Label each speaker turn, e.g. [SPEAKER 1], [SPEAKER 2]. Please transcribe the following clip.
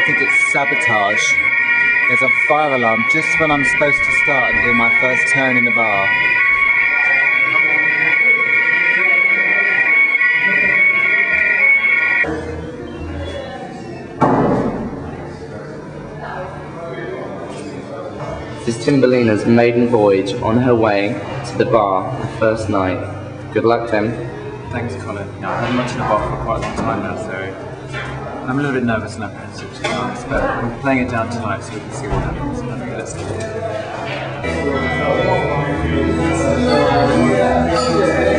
[SPEAKER 1] think it's sabotage. There's a fire alarm just when I'm supposed to start and do my first turn in the bar.
[SPEAKER 2] This is Timberlina's maiden voyage on her way to the bar the first night. Good luck, Tim.
[SPEAKER 1] Thanks, Colin. Yeah, I've had much in the bar for quite a long time now, so I'm a little bit nervous and apprehensive to be honest, but I'm playing it down tonight so we can see what happens. Let's do it.